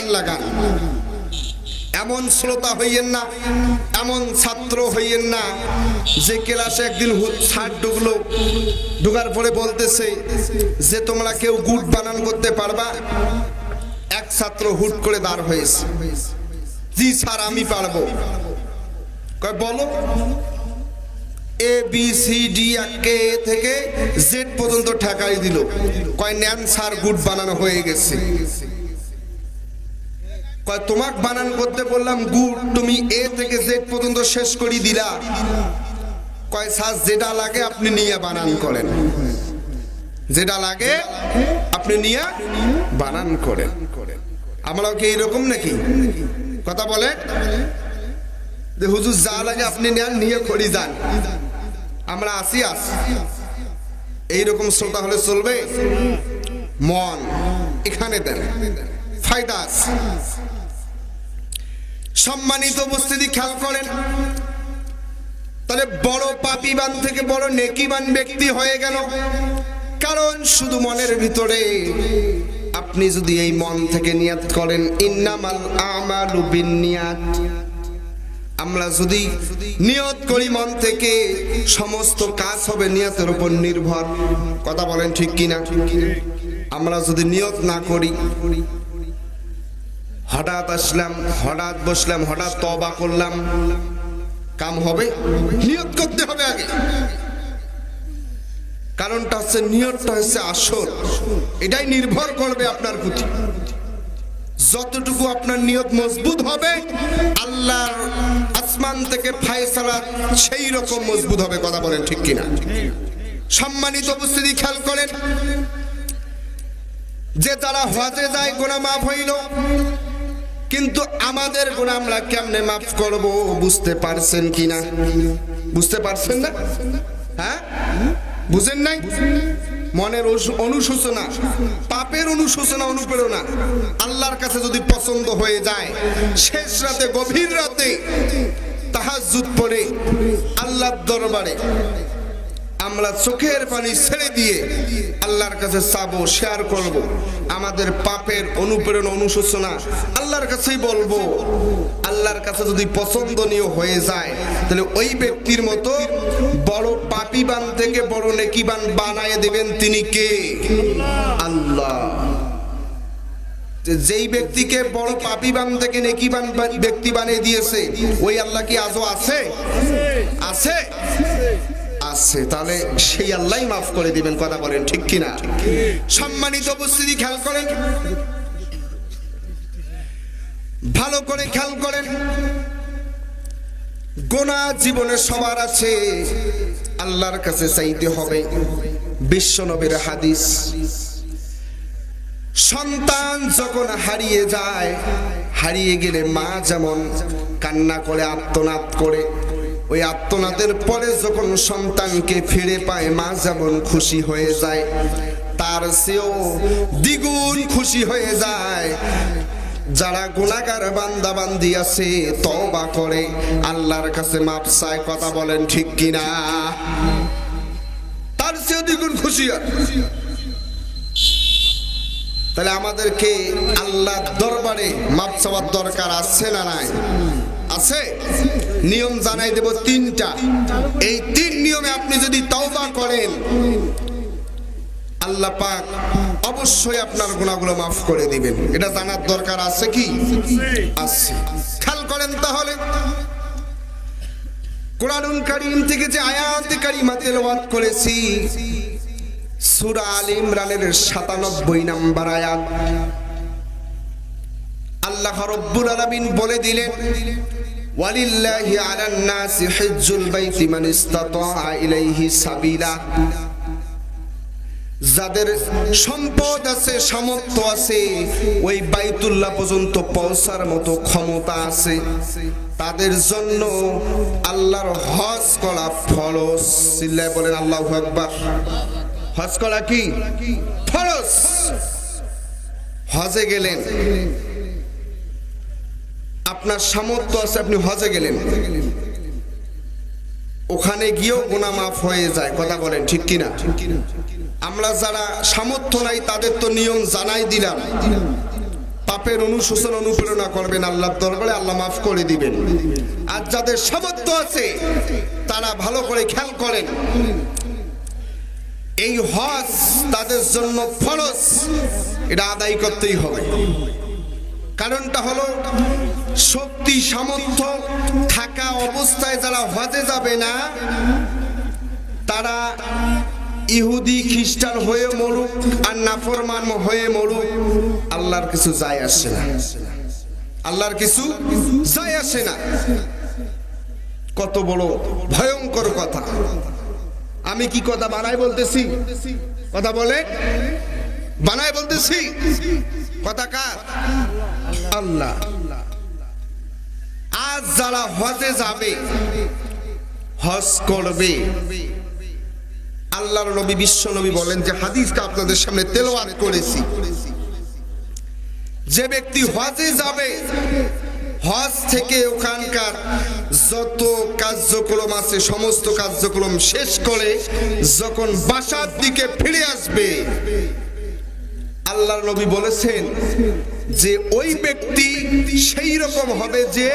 কান লাগান। এমন শ্রোতা হইয়েন না, এমন ছাত্র হইয়েন না যে ক্লাসে একদিন ছাড় ঢুকলো, ঢুকার পরে বলতেছে যে তোমরা কেউ গুড বানান করতে পারবা? এক ছাত্র হুট করে দাঁড় হয়েছে, জি স্যার আমি পারবো। কয় বলো। এ বি সি ডি কে থেকে জেড পর্যন্ত ঠেকাই দিল। কয় নেন স্যার, গুড বানানো হয়ে গেছে। কয় তোমাক বানান করতে বললাম গুড, তুমি এ থেকে জেড পর্যন্ত শেষ করে দিলা। কয় স্যার যেটা লাগে আপনি নিয়ে বানান করেন, যেটা লাগে আপনি নিয়ে বানান করেন। আমরাও কি এইরকম নাকি? কথা বলে যে হুজুর যা লাগে আপনি নেন, নিয়ে করি যান, আমরা আসি এইরকম শ্রোতা হলে চলবে? মন এখানে দেন, ফায়দা আছে। সম্মানিত উপস্থিতি, খেয়াল করেন, তাহলে বড় পাপীবান থেকে বড় নেকিবান ব্যক্তি হয়ে গেল। কারণ শুধু মনের ভিতরে আপনি যদি এই মন থেকে নিয়াত করেন, ইন্নামাল আমালু বিন্নিয়াত, আমরা যদি নিয়ত করি মন থেকে, সমস্ত কাজ হবে নিয়তের উপর নির্ভর। কথা বলেন ঠিক কিনা? আমরা যদি নিয়ত না করি, হঠাৎ আসলাম, হঠাৎ বসলাম, হঠাৎ তওবা করলাম, কাম হবে? নিয়ত করতে হবে আগে। কারণটা হচ্ছে নিয়তটা হচ্ছে আসল, এটাই নির্ভর করবে আপনার প্রতি। যতটুকু আপনার নিয়ত মজবুত হবে, আল্লাহর আসমান থেকে ফায়সালা সেই রকম মজবুত হবে। কথা বলেন ঠিক কিনা? সম্মানিত উপস্থিতি, খেয়াল করেন, যে তারা হজে যায় গুনাহ মাফ হইল, কিন্তু আমাদের গুনাহ আমরা কেমনে মাফ করব বুঝতে পারছেন কিনা? বুঝতে পারছেন না? হ্যাঁ, বুঝেন নাই? মনের অনুশোচনা, পাপের অনুশোচনা, অনুপ্রেরণা আল্লাহর কাছে যদি পছন্দ হয়ে যায়, শেষ রাতে, গভীর রাতে তাহাজ্জুদ পড়ে আল্লাহর দরবারে আমরা চোখের পানি ছেড়ে দিয়ে আল্লাহর কাছে চাবো, শেয়ার করব আমাদের পাপের অনুপ্রেরণা, অনুশোচনা আল্লাহর কাছেই বলবো। আল্লাহর কাছে যদি পছন্দনীয় হয়ে যায়, তাহলে ওই ব্যক্তির মতো বড় পাপীবান থেকে বড় নেকিবান বানায় দেবেন তিনি কে? আল্লাহ। যেই ব্যক্তিকে বড় পাপীবান থেকে নেকিবান ব্যক্তি বানিয়ে দিয়েছে, ওই আল্লাহ কি আজও আছে? আছে, আছে। তাহলে সেই আল্লাহই মাফ করে দিবেন। কথা বলেন ঠিক কিনা? সম্মানিত উপস্থিতি, খেয়াল করেন, ভালো করে খেয়াল করেন, গুনাহ জীবনে সবার আছে, আল্লাহর কাছে চাইতে হবে। বিশ্ব নবীর হাদিস, সন্তান যখন হারিয়ে যায়, হারিয়ে গেলে মা যেমন কান্না করে, আর্তনাদ করে, ওই আর্তনাদের পরে যখন সন্তানকে ফিরে পায়, মা যেমন খুশি হয়ে যায়, তার চেয়েও দ্বিগুণ খুশি হয়ে যায় যারা গুনাহগার বান্দা বান্দি আছে, তওবা করে আল্লাহর কাছে মাপ চায়। কথা বলেন ঠিক কিনা? তার চেয়েও দ্বিগুণ খুশি হয়। তাহলে আমাদেরকে আল্লাহর দরবারে মাপ চাওয়ার দরকার আছে না নাই? আছে। নিয়ম জানাই দেব তিনটা। এই তিন নিয়মে আপনি যদি তওবা করেন, আল্লাহ পাক অবশ্যই আপনার গুনাহগুলো মাফ করে দিবেন। এটা জানার দরকার আছে কি? আছে। খেয়াল করেন তাহলে, কোরআনুল কারীম থেকে যে আয়াতে কারিমা তেলাওয়াত করেছি, সূরা আলে ইমরানের ৯৭ নম্বর আয়াত, আল্লাহ রাব্বুল আলামিন বলে দিলেন, ওয়ালিল্লাহি আলান নাসি হিজ্জুল বাইতি মান ইসতাতা ইলাইহি সাবিলা। যাদের সম্পদ আছে, সামর্থ্য আছে, ওই বাইতুল্লাহ পর্যন্ত পৌঁছার মতো ক্ষমতা আছে, তাদের জন্য আল্লাহর হজ করা ফরজ। চিল্লায় বলেন আল্লাহু আকবার। হজ করা কি ফরজ? হজে গেলেন, আপনার সামর্থ্য আছে, আপনি হজে গেলেন, ওখানে গিয়েও গুনাহ মাফ হয়ে যায়। কথা বলেন ঠিক কিনা? আমরা যারা সামর্থ্য নাই, তাদের তো নিয়ম জানাই দিলাম, পাপের অনুশোচন অনুপ্রেরণা করবেন আল্লাহর দরবারে, আল্লাহ মাফ করে দিবেন। আর যাদের সামর্থ্য আছে তারা ভালো করে খেয়াল করেন, এই হজ তাদের জন্য ফরজ, এটা আদায় করতেই হবে। কারণটা হলো শক্তি সামর্থ্য থাকা অবস্থায় যারা হজে যাবে না, তারা ইহুদি খ্রিস্টান হয়ে মরুক আর নাফরমান হয়ে মরুক, আল্লাহর কিছু যায় আসে না, আল্লাহর কিছু যায় আসে না। কত বড় ভয়ঙ্কর কথা। আমি কি কথা বানাই বলতেছি? কথা বলে বানাই বলতেছি? কথা কার? আল্লাহ। আজ যারা হজে যাবে, হজ করবে, আল্লাহর নবী বিশ্ব নবী বলেন, যে হাদিসটা আপনাদের সামনে তেলাওয়াত করেছি, যে ব্যক্তি হজে যাবে, হজ থেকে ওখানকার যত কার্যক্রম আছে সমস্ত কার্যক্রম শেষ করে যখন বাসার দিকে ফিরে আসবে, আল্লাহর নবী বলেছেন যে ওই ব্যক্তি সেই রকম হবে যে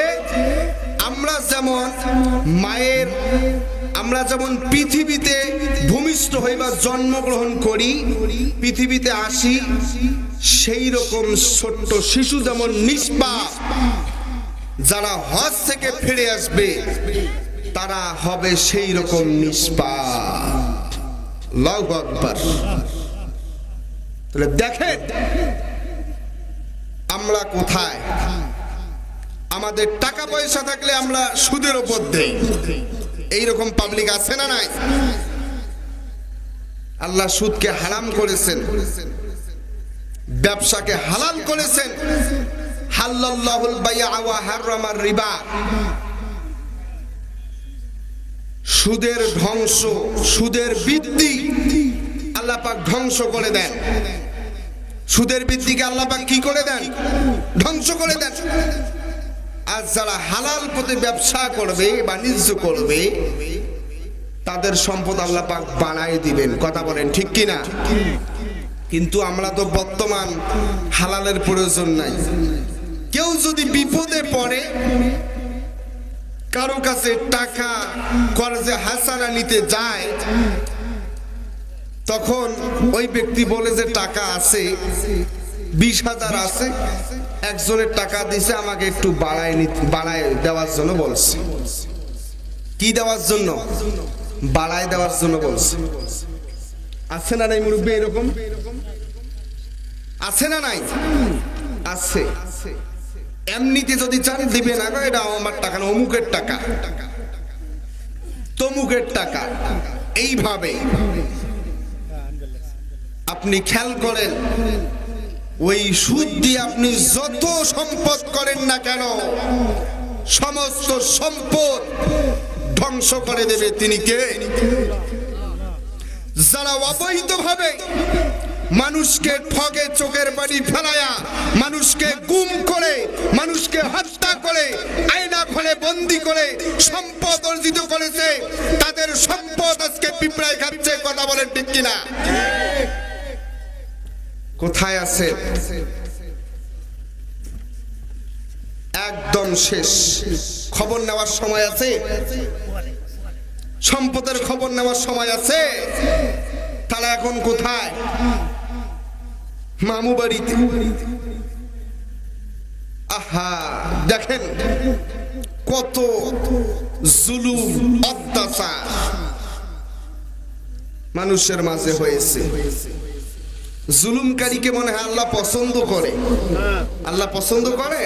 আমরা যেমন পৃথিবীতে ভূমিষ্ঠ হই বা জন্মগ্রহণ করি, পৃথিবীতে আসি, সেই রকম ছোট্ট শিশু যেমন নিষ্পাপ, যারা হজ থেকে ফিরে আসবে তারা হবে সেই রকম নিষ্পাপ। আল্লাহু আকবার। তাহলে দেখেন আমরা কোথায়। আমাদের টাকা পয়সা থাকলে আমরা সুদের উপর দেই, এইরকম পাবলিক আছে না নাই? আল্লাহ সুদকে হারাম করেছেন, ব্যবসাকে হালাল করেছেন। হাল্লাল্লাহুল বাইআ ওয়া হারামার রিবা। সুদের ধ্বংস, সুদের বৃদ্ধি আল্লাহ পাক ধ্বংস করে দেন। সুদের বৃদ্ধিকে আল্লাহ পাক কি করে দেন? ধ্বংস করে দেন। আর যারা হালাল পথে ব্যবসা করবে, বাণিজ্য করবে, তাদের সম্পদ আল্লাহ পাক বাড়ায় দিবেন। কথা বলেন ঠিক কিনা? কিন্তু আমরা তো বর্তমান হালালের প্রয়োজন নাই। কেউ যদি বিপদে পড়ে, কারো কাছে টাকা কর্জে হাসানা নিতে যায়, তখন ওই ব্যক্তি বলে যে টাকা আছে, 20,000 আছে, একজনের টাকা দিছে, আমাকে একটু বাড়ায় দেওয়ার জন্য বলছে। কি দেওয়ার জন্য? বাড়ায় দেওয়ার জন্য বলছে। আছে না নাই মুরব্বী? এরকম আছে না নাই? আছে। এমনিতে যদি চান দিবে না, এটা আমার টাকা না, অমুকের টাকা, তমুকের টাকা, এইভাবে আপনি খেয়াল করেন। ওই সুদ দিয়ে আপনি যত সম্পদ করেন না কেন, সমস্ত সম্পদ ধ্বংস করে দেবে তিনি কে? যারা অবৈধভাবে মানুষকে ঠগে, চোখের বাড়ি ফেলায়া, মানুষকে গুম করে, মানুষকে হত্যা করে, আয়না ঘরে বন্দি করে সম্পদ অর্জিত করেছে, তাদের সম্পদ আজকে পিঁপড়ায় খাচ্ছে। কথা বলেন ঠিক কিনা? কোথায় আছে? একদম শেষ। খবর নেওয়ার সময় আছে? সম্পদের খবর নেওয়ার সময় আছে? তারা এখন কোথায়? মামু বাড়িতে। আহা, দেখেন কত জুলুম অত্যাচার মানুষের মাঝে হয়েছে। জুলুমকারীকে মনে হয় আল্লাহ পছন্দ করে? আল্লাহ পছন্দ করে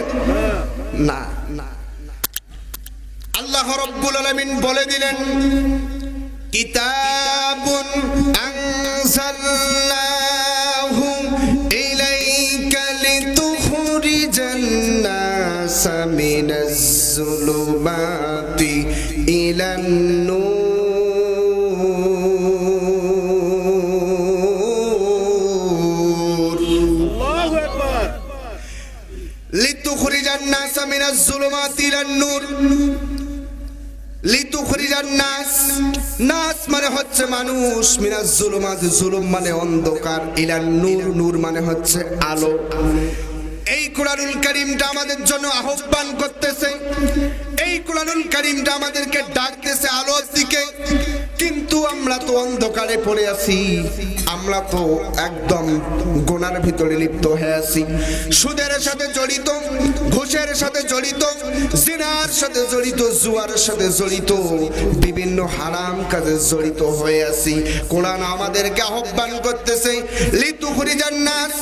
না। আল্লাহ রাব্বুল আলামিন বলে দিলেন, কিতাবুন আনজালনাহু ইলাইকা লিতুখরিজান নাসা মিনাজ যুলুমাতি ইলান নূর লিতুখরিজান নাসা মিনাজ যুলুমাতি ইলান নূর। লিতুখরিজান নাস, নাস মানে হচ্ছে মানুষ, মিনাজ যুলুমাত, যুলুম মানে অন্ধকার, ইলান নূর, নূর মানে হচ্ছে আলো। এই কোরআনুল কারীমটা আমাদের জন্য আহ্বান করতেছে, এই কোরআনুল কারীমটা আমাদেরকে ডাকতেছে আলোর দিকে, কিন্তু আমরা তো অন্ধকারে পড়ে আছি, আমরা তো একদম গুনার ভিতরে লিপ্ত হয়ে আছি, সুদের সাথে জড়িত, ঘুষের সাথে জড়িত, জিনার সাথে জড়িত, জুয়ার সাথে জড়িত, বিভিন্ন হারাম কাজে জড়িত হয়ে আছি। কোরআন আমাদেরকে আহ্বান করতেছে লিতুখরিজান নাস,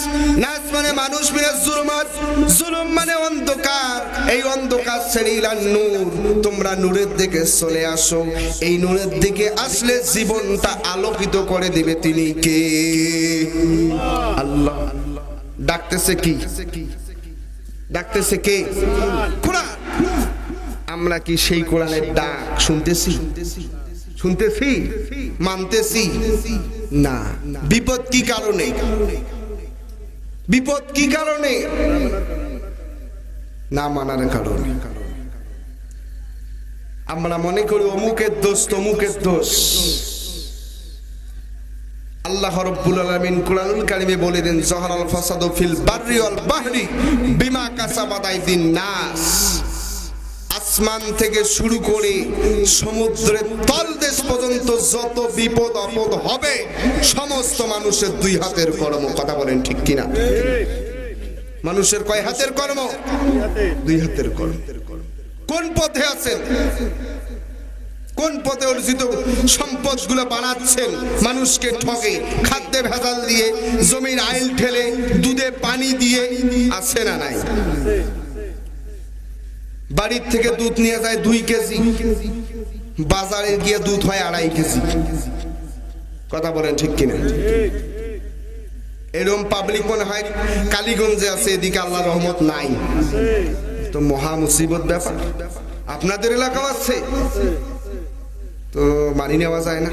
নাস মানে মানুষ, মিনাজ জুলুমাত, জুলুম মানে অন্ধকার, এই অন্ধকার ছেড়ে ইলান নূর, তোমরা নূরের দিকে চলে আসো। এই নূরের দিকে আসলে জীবনটা আলোকিত করে দিবে তিনি কে? আল্লাহ। ডাকতেছে কি? ডাকতেছে কে? কোরআন। আমরা কি সেই কোরআনের ডাক শুনতেছি? শুনতেছি? মানতেছি না। বিপদ কি কারণে? বিপদ কি কারণে? না মানার কারণে। আমরা মনে করি অমুকের দোষ, তমুকের দোষ। আল্লাহ রাব্বুল আলামিন কোরআনুল কারীমে বলে দেন, যাহারাল ফাসাদু ফিল বাররি ওয়াল বাহরি বিমা কাসাবাত আইদিন নাস। আসমান থেকে শুরু করে সমুদ্রের তলদেশ পর্যন্ত যত বিপদ আপদ হবে সমস্ত মানুষের দুই হাতের কর্ম। কথা বলেন ঠিক কিনা? মানুষের কয় হাতের কর্ম? দুই হাতের কর্ম। কোন পথে আছেন? কোন পথে অর্জিত সম্পদগুলো বানাচ্ছেন? মানুষকে ঠকে, খাদ্যে ভেজাল দিয়ে, জমির আইল ঠেলে, দুধে পানি দিয়ে। আছে না নাই? বাড়ির থেকে দুধ নিয়ে যায় 2 কেজি, বাজারে গিয়ে দুধ হয় 2.5 কেজি। কথা বলেন ঠিক কিনা? এরকম পাবলিক মনে হয় কালীগঞ্জে আছে, এদিকে আল্লাহর রহমত নাই। তো মহা মুসিবত ব্যাপার। আপনাদের এলাকাও আছে তো মানি নেওয়া যায় না।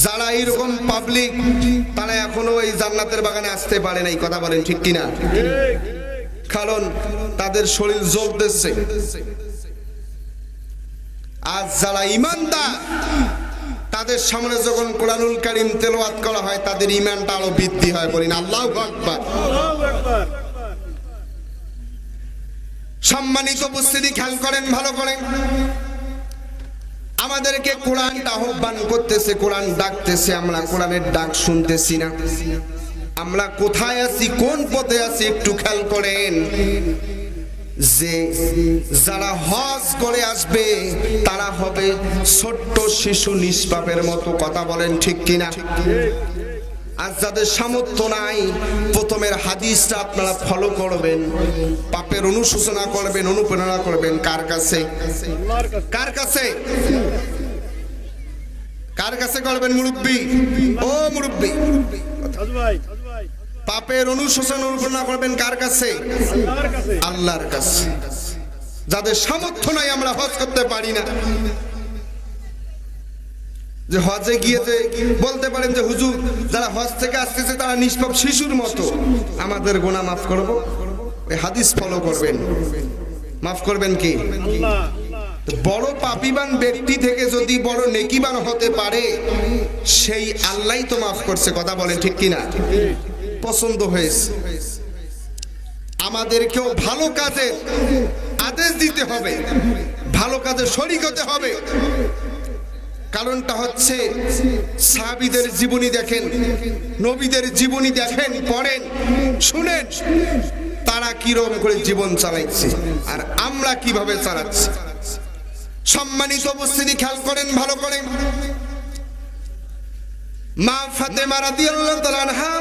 যারা এইরকম পাবলিক তারা এখনো এই জান্নাতের বাগানে আসতে পারে নাই। কথা বলেন ঠিক কিনা? কারণ তাদের শরীর জ্বলতেছে। আজ যারা ঈমানদার তাদের সামনে যখন কোরআনুল কারীম তেলাওয়াত করা হয় তাদের ঈমানটা আরো বৃদ্ধি হয়। বলেন আল্লাহু আকবার। সম্মানিত উপস্থিতি, খেয়াল করেন ভালো করে। আমাদেরকে কোরআনটা আহ্বান করতেছে, কোরআন ডাকতেছে, আমরা কোরআনের ডাক শুনতেছি না। আমরা কোথায় আছি, কোন পথে আছি একটু খেয়াল করেন। যে যারা হজ করে আসবে তারা হবে ছোট্ট শিশু নিষ্পাপের মতো। কথা বলেন ঠিক কিনা? আর যাদের সামর্থ্য নাই, প্রথমের হাদিসটা আপনারা ফলো করবেন, পাপের অনুশোচনা করবেন, অনুপ্রেরণা করবেন। কার কাছে? কার কাছে? কার কাছে করবেন? মুরব্বী, ও মুরব্বী, পাপের অনুশোচনা অনুপ্রেরণা করবেন কার কাছে? আল্লাহর কাছে। যাদের সামর্থ্য নাই, আমরা হজ করতে পারি না, যে হজে গিয়েছে বলতে পারেন যে হুজুর যারা হজ থেকে আসতেছে তারা নিষ্পাপ শিশুর মতো, আমাদের গুনাহ মাফ করব। এই হাদিস ফলো করবেন, মাফ করবেন কি? বড় পাপীবান ব্যক্তি থেকে যদি বড় নেকিবান হতে পারে সেই আল্লাহই তো মাফ করছে। কথা বলেন ঠিক কিনা? পছন্দ হয়েছে। আমাদেরকেও ভালো কাজে আদেশ দিতে হবে, ভালো কাজে শরীক হতে হবে। কারণটা হচ্ছে সাহাবীদের জীবনী দেখেন, নবীদের জীবনী দেখেন, পড়েন, শুনেন তারা কিরকম করে জীবন চালাইছে আর আমরা কিভাবে চালাচ্ছি। সম্মানিত উপস্থিতি, খেয়াল করেন ভালো করে। মা ফাতেমা রাদিয়াল্লাহু তাআলা আনহা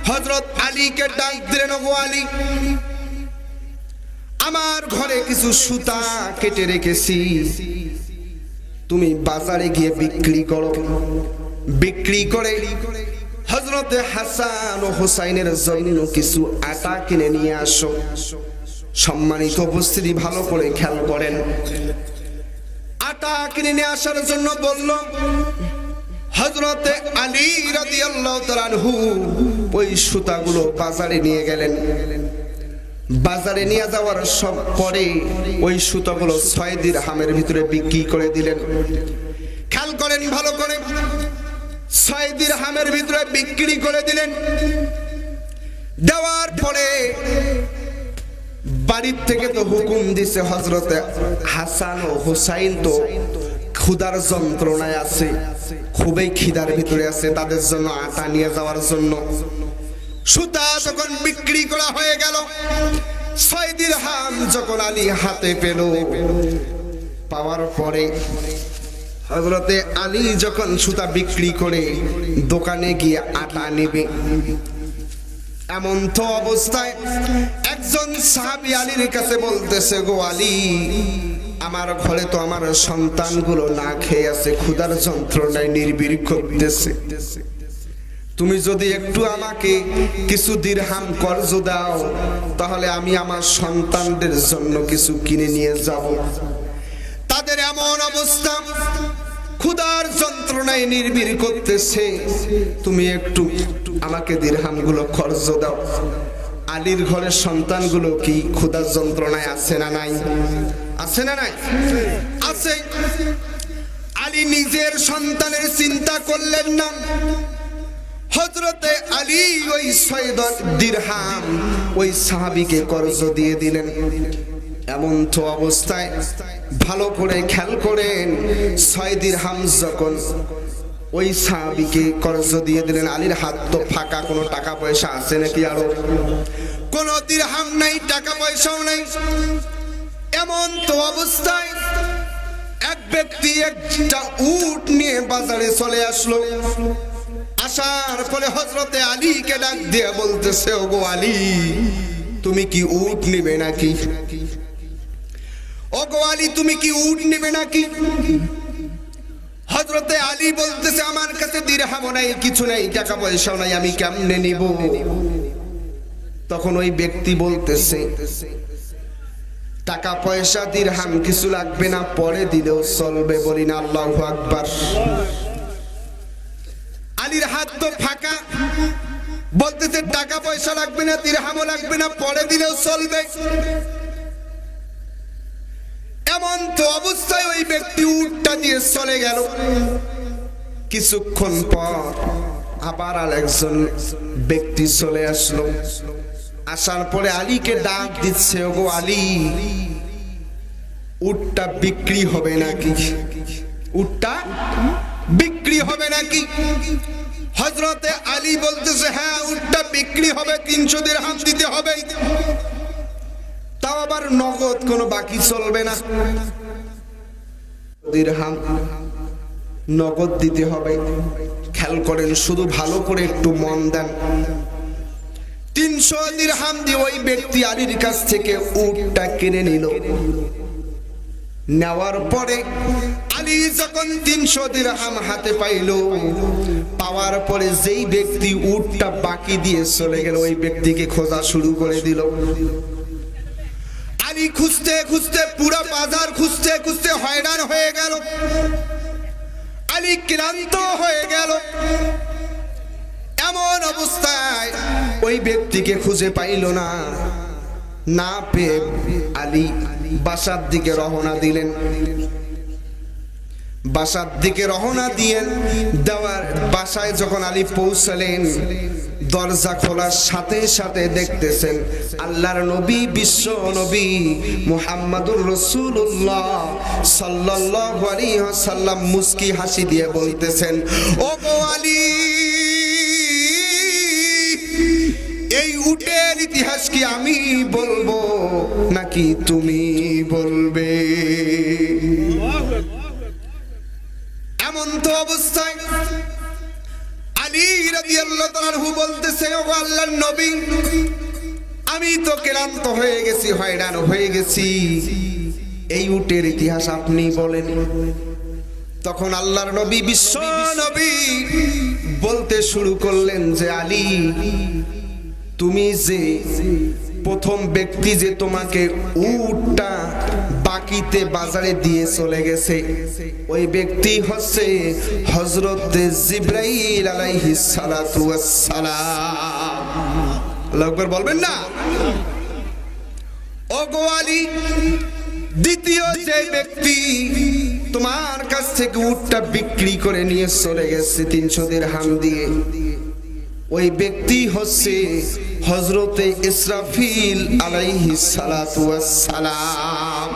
হযরত আলীকে ডাক দিলেন, ওগো আলী, আমার ঘরে কিছু সুতা কেটে রেখেছি, তুমি বাজারে গিয়ে বিক্রি করো। বিক্রি করে হযরত হাসান ও হুসাইনের জন্য কিছু আটা কিনে নিয়ে আসো। সম্মানিত উপস্থিতি, ভালো করে খেয়াল করেন। আটা কিনে নিয়ে আসার জন্য বলল। হযরত আলী রাদিয়াল্লাহু তাআলা আনহু ওই সুতাগুলো বাজারে নিয়ে গেলেন। বাজারে নিয়ে যাওয়ার সব পরে ওই সুতাগুলো 6 দিরহামের ভিতরে বিক্রি করে দিলেন। খেয়াল করেন ভালো করে, 6 দিরহামের ভিতরে বিক্রি করে দিলেন। দেওয়ার পরে বাড়ির থেকে তো হুকুম দিছে, হযরতে হাসান ও হুসাইন তো ক্ষুধার যন্ত্রণায় আছে, খুবই খিদার ভিতরে আছে, তাদের জন্য আটা নিয়ে যাওয়ার জন্য। সুতা যখন বিক্রি করা হয়ে গেল, 6 দিরহাম যখন আলী হাতে পেল, পাওয়ার পরে হযরতে আলী যখন সুতা বিক্রি করে দোকানে গিয়ে আটা নেবে, এমন তো অবস্থায় একজন সাহাবী আলীর কাছে বলতেছে, গো আলী, আমার ঘরে তো আমার সন্তানগুলো না খেয়ে আছে, ক্ষুধার যন্ত্রণায় নির্বিড় করতেছে, তুমি যদি একটু আমাকে কিছু দিরহাম কর্জ দাও, তাহলে আমি আমার সন্তানদের জন্য কিছু কিনে নিয়ে যাব। তাদের এমন অবস্থা, ক্ষুধার যন্ত্রণায় নির্বিড় করতেছে, তুমি একটু আমাকে দিরহামগুলো কর্জ দাও। আলীর ঘরের সন্তানগুলো কি ক্ষুধার যন্ত্রণায় আছে না নাই? আছে না নাই? আছে। আলী নিজের সন্তানের চিন্তা করলেন না, হযরতে আলী ওই 6 দিরহাম ওই সাহাবীকে কর্জ দিয়ে দিলেন। এমন তো অবস্থায় ভালো করে খেয়াল করেন, 6 দিরহাম যখন ওই সাহাবীকে কর্জ দিয়ে দিলেন, আলীর হাত তো ফাঁকা, কোনো টাকা পয়সা আছে নাকি? আরো কোনো দিরহাম নাই, টাকা পয়সাও নাই। এমন তো অবস্থায় এক ব্যক্তি একটা উট নিয়ে বাজারে চলে আসলো। আসার পরে হযরতে আলীকে ডাক দিয়ে বলতেছে, ওগো আলী, তুমি কি উট নিবে নাকি? ওগো আলী, তুমি কি উট নিবে নাকি? হযরতে আলী বলতেছে, আমার কাছে দিরহামও নাই, কিছু নাই, টাকা পয়সাও নাই, আমি কেমনে নিব? তখন ওই ব্যক্তি বলতেছে, টাকা পয়সা দিরহাম কিছু লাগবে না, পরে দিলেও চলবে, বলি না আল্লাহু আকবার। আলীর হাত তো ফাঁকা, বলতেছে টাকা পয়সা লাগবে না, দিরহামও লাগবে না, পরে দিলেও চলবে। এমন তো অবস্থায় ওই ব্যক্তি উটটা দিয়ে চলে গেল। কিছুক্ষণ পর আবার আরেকজন ব্যক্তি চলে আসলো। আসার পরে আলীকে ডাক দিচ্ছে, ওগো আলী, উটটা বিক্রি হবে নাকি? উটটা বিক্রি হবে নাকি? হযরতে আলী বলতেছে, হ্যাঁ, উটটা বিক্রি হবে, 300 দিরহাম দিতে হবে, তাও আবার নগদ, কোনো বাকি চলবে না। দিরহাম নগদ দিতে হবে। খেয়াল করেন, শুধু ভালো করে একটু মন দেন। 300 দিরহাম দিয়ে ওই ব্যক্তি আলীর কাছ থেকে উটটা কিনে নিল। নেওয়ার পরে আলী যখন 300 দিরহাম হাতে পাইল, পাওয়ার পরে যেই ব্যক্তি উটটা বাকি দিয়ে চলে গেল, ওই ব্যক্তিকে খোঁজা শুরু করে দিল। আলী খুঁজতে খুঁজতে, পুরো বাজার খুঁজতে খুঁজতে হয়রান হয়ে গেল। আলী ক্লান্ত হয়ে গেল। এমন অবস্থায় ওই ব্যক্তিকে খুঁজে পাইল না। না পেয়ে আলী বাসার দিকে রওনা দিলেন। বাসার দিকে রওনা দিয়ে দেওয়ার বাসায় যখন আলী পৌঁছলেন, দরজা খোলার সাথে সাথে দেখতেছেন আল্লাহর নবী, বিশ্ব নবী মুহাম্মাদুর রাসূলুল্লাহ সাল্লাল্লাহু আলাইহি ওয়াসাল্লাম মুস্কি হাসি দিয়ে বলতেছেন, ওগো আলী, এই উটের ইতিহাস কি আমি বলবো নাকি তুমি বলবে? এমন তো অবস্থায় আলী রাদিয়াল্লাহু তাআলা আনহু বলতেছে, ও আল্লাহর নবী, আমি তো ক্লান্ত হয়ে গেছি, হয়রান হয়ে গেছি, এই উটের ইতিহাস আপনি বলেন। তখন আল্লাহর নবী, বিশ্ব নবী বলতে শুরু করলেন যে, আলী, তুমি যে প্রথম ব্যক্তি যে তোমাকে উটটা বাকিতে বাজারে দিয়ে চলে গেছে, ওই ব্যক্তি হচ্ছে হযরত জিবরাইল আলাইহিস সালাতু ওয়াস সালাম। আল্লাহু আকবার বলবেন না? ওগো আলী, দ্বিতীয় যে ব্যক্তি তোমার কাছ থেকে উটটা বিক্রি করে নিয়ে চলে গেছে 300 দিরহাম দিয়ে, ওই ব্যক্তি হচ্ছে হযরতে ইসরাফিল আলাইহিস সালাতু ওয়াস সালাম।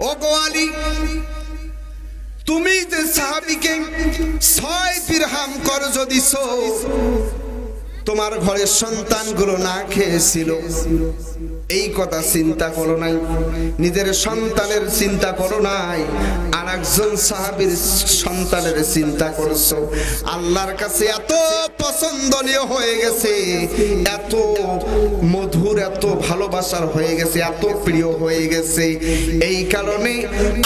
ও গো আলী, তুমি যে সাহাবীকে 6 দিরহাম কর্জ দিছো, তোমার ঘরের সন্তানগুলো না খেয়েছিল, এই কথা চিন্তা করো নাই, নিজের সন্তানের চিন্তা করো নাই, আর একজন সাহাবীর সন্তানের চিন্তা করছো। আল্লাহর কাছে এত পছন্দনীয় হয়ে গেছে, এত মধুর, এত ভালোবাসার হয়ে গেছে, এত প্রিয় হয়ে গেছে। এই কারণে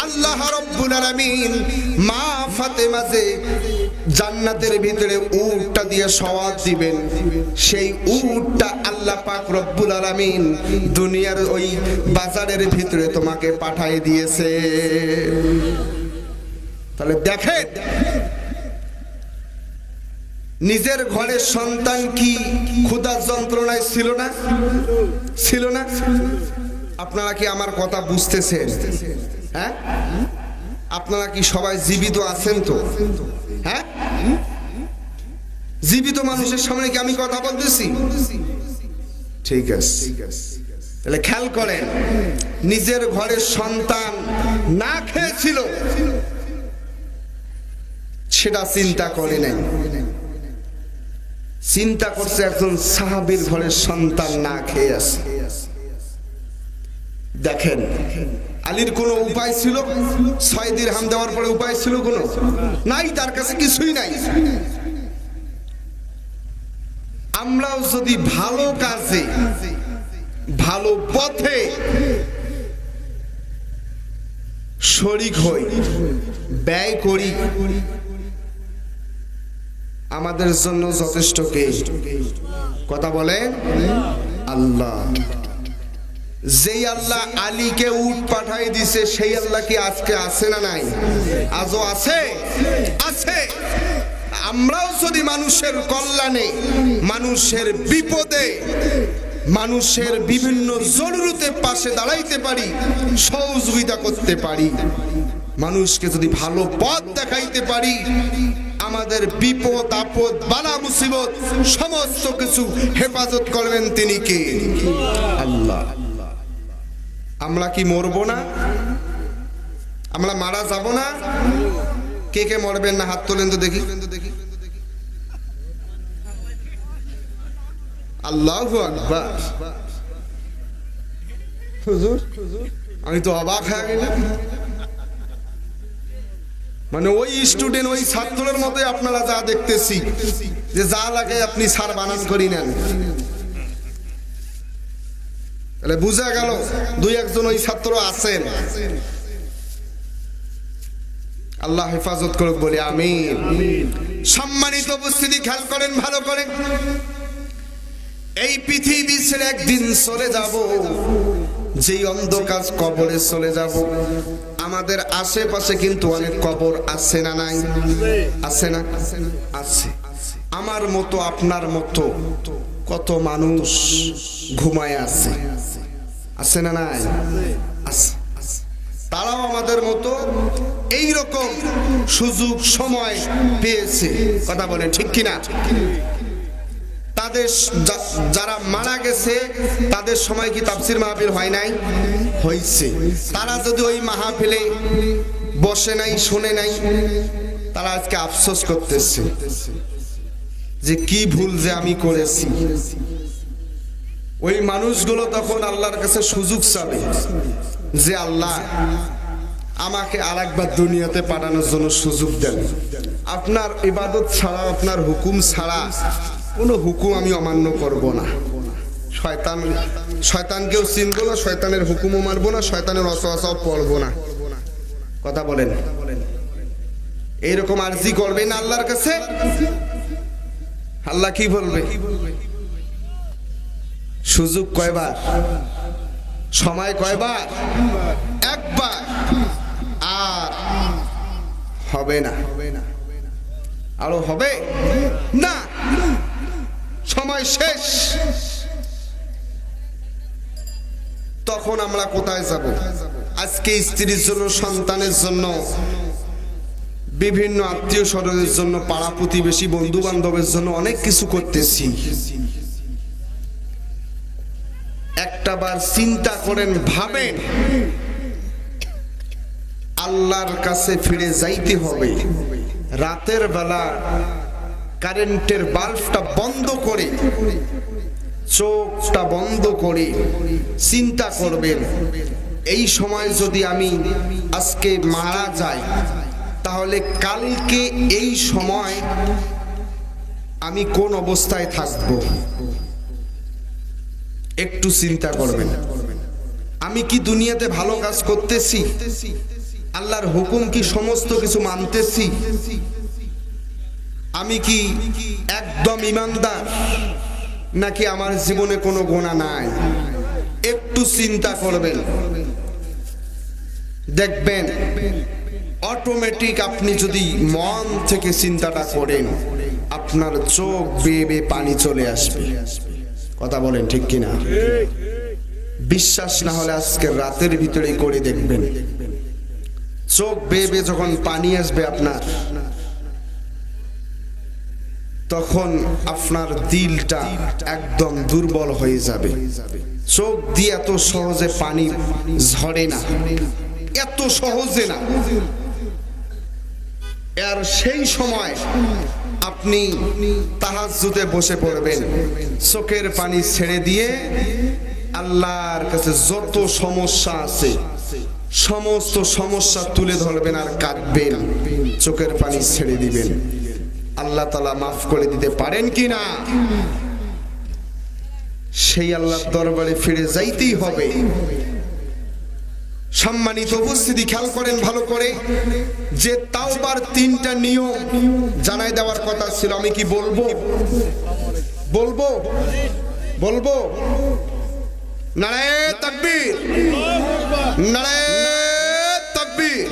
আল্লাহ রাব্বুল আলামিন মা ফাতেমা যে জান্নাতের ভিতরে উটটা দিয়ে সওয়াদ দিবেন, সেই উটটা আল্লাহ পাক রব্বুল আলামিন দুনিয়ার ওই বাজারের ভিতরে তোমাকে পাঠিয়ে দিয়েছে। তাহলে দেখেন, নিজের ঘরের সন্তান কি ক্ষুধার যন্ত্রণায় ছিল না? ছিল না? আপনারা কি আমার কথা বুঝতেছেন? হ্যাঁ, আপনারা কি সবাই জীবিত আছেন তো? হ্যাঁ, জীবিত মানুষের সামনে কি আমি কথা বলতেছি? ঠিক আছে, তাহলে খেয়াল করেন, নিজের ঘরের সন্তান না খেয়েছিল সেটা চিন্তা করে নাই, চিন্তা করছে একজন সাহাবীর ঘরের সন্তান না খেয়ে আছে। দেখেন, আলীর কোনো উপায় ছিল? 6 দিরহাম দেওয়ার পরে উপায় ছিল কোনো? নাই, তার কাছে কিছুই নাই। আমরাও যদি ভালো কাজে, ভালো পথে শরীক হই, ব্যয় করি, আমাদের জন্য যথেষ্ট কে? কথা বলেন আল্লাহ। যেই আল্লাহ আলীকে উট পাঠাই দিছে, সেই আল্লাহ কি আজকে আছে না নাই? আজও আছে, আছে। আমরাও যদি মানুষের কল্যাণে, মানুষের বিপদে, মানুষের বিভিন্ন জরুরতে পাশে দাঁড়াইতে পারি, সহযোগিতা করতে পারি, মানুষকে যদি ভালো পথ দেখাইতে পারি, আমাদের বিপদ আপদ বালা মুসিবত সমস্ত কিছু হেফাজত করবেন তিনি কে? আল্লাহ। আমরা কি মরবো না? আমরা মারা যাব না? কে কে মরবেন না হাত তোলেন তো দেখি। আল্লাহু আকবার। হুজুর, আমি তো অবাক হয়ে গেলাম। মানে ওই স্টুডেন্ট, ওই ছাত্রের মতো আপনারা যা দেখতেছি, যে যা লাগে আপনি সার বানান করি নেন। তাহলে বুঝা গেল 2-1 ওই ছাত্র আছেন। আল্লাহ হেফাজত করুক বলে আমিন। সম্মানিত উপস্থিতি, খেয়াল করেন ভালো করে। এই পৃথিবী ছেড়ে একদিন চলে যাব, যেই অন্ধকার কবরে চলে যাব। আমাদের আশেপাশে কিন্তু অনেক কবর আছে না নাই? আছে না? আছে। আমার মতো, আপনার মতো কত মানুষ ঘুমায় আছে, আছে না নাই? আছে। তারাও আমাদের মতো এই রকম সুযোগ সময় পেয়েছে। কথা বলেন ঠিক কিনা? তাদের যারা মারা গেছে, তাদের সময় কি তাফসীর মাহফিল হয় নাই? হয়েছে। তারা যদি ওই মাহফিলে বসে নাই, শুনে নাই, তারা আজকে আফসোস করতেছে যে কি ভুল যে আমি করেছি। ওই মানুষগুলো তখন আল্লাহর কাছে সুযোগ চাবে যে আল্লাহ আমাকে আরেকবার দুনিয়াতে পাঠানোর জন্য সুযোগ দেন। আপনার ইবাদত ছাড়া, আপনার হুকুম ছাড়া কোনো হুকুম আমি অমান্য করব না। শয়তানকেও চিনবো না, শয়তানের হুকুমও মানবো না, শয়তানের ওয়াসওয়াসাও পড়বো না। কথা বলেন, এইরকম আরজি করবেন আল্লাহর কাছে। আল্লাহ কি বলবে? সুযোগ কয়বার? সময় কয়বার? একবার। আর হবে না, আরো হবে না, সময় শেষ। তখন আমরা কোথায় যাব? আজকে স্ত্রীর জন্য, সন্তানের জন্য বিভিন্ন আত্মীয় স্বজনের জন্য, পাড়া প্রতিবেশী, বন্ধু বান্ধবের জন্য অনেক কিছু করতেছি। একটাবার চিন্তা করেন, ভাবেন আল্লাহর কাছে ফিরে যাইতে হবে। রাতের বেলা কারেন্টের বাল্বটা বন্ধ করে, চোখটা বন্ধ করে চিন্তা করবেন, এই সময় যদি আমি আজকে মারা যাই, তাহলে কালকে এই সময় আমি কোন অবস্থায় থাকব। একটু চিন্তা করবেন, আমি কি দুনিয়াতে ভালো কাজ করতেছি? আল্লাহর হুকুম কি সমস্ত কিছু মানতেছি? আমি কি একদম ইমানদার, নাকি আমার জীবনে কোনো গুনাহ নাই? একটু চিন্তা করবেন, দেখবেন অটোমেটিক আপনি যদি মন থেকে চিন্তাটা করেন, আপনার চোখ বেয়ে বেয়ে পানি চলে আসবে। কথা বলেন ঠিক কিনা? বিশ্বাস না হলে আজকে রাতের ভিতরে করে দেখবেন, চোখ বেয়ে বেয়ে যখন পানি আসবে আপনার, তখন আপনার দিলটা একদম দুর্বল হয়ে যাবে। চোখ দিয়ে এত সহজে পানি ঝরে না, এত সহজে না। আর সেই সময় আপনি তাহাজ্জুদে বসে পড়বেন, চোখের পানি ছেড়ে দিয়ে আল্লাহর কাছে যত সমস্যা আছে সমস্ত সমস্যা তুলে ধরবেন আর কাঁদবেন, চোখের পানি ছেড়ে দিবেন। আল্লাহ তাআলা মাফ করে দিতে পারেন কিনা? সেই আল্লাহর দরবারে ফিরে যাইতেই হবে। সম্মানিত উপস্থিতি, খেয়াল করেন ভালো করে, যে তাওবার 3টা নিয়ম জানাই দেওয়ার কথা ছিল। আমি কি বলবো? বলবো বলবো নারায়ে তাকবীর, নারায়ে তাকবীর।